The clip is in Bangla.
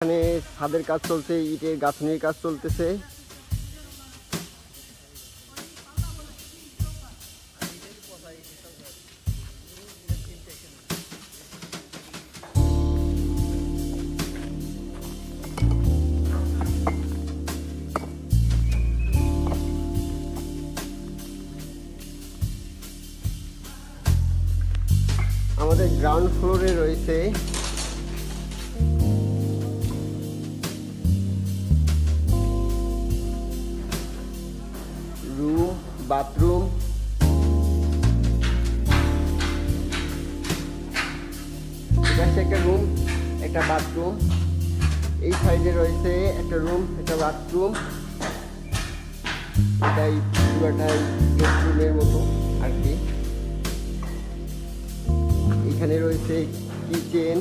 এখানে ছাদের কাজ চলছে, ইটের গাঁথনির কাজ চলতেছে। আমাদের গ্রাউন্ড ফ্লোরে রয়েছে রুম, বাথরুম, একটা রুম, একটা বাথরুম। এই সাইডে রয়েছে একটা রুম, একটা বাথরুম। এটাই পুরোটাই বেডরুমের মতো আর কি। এখানে রয়েছে কিচেন।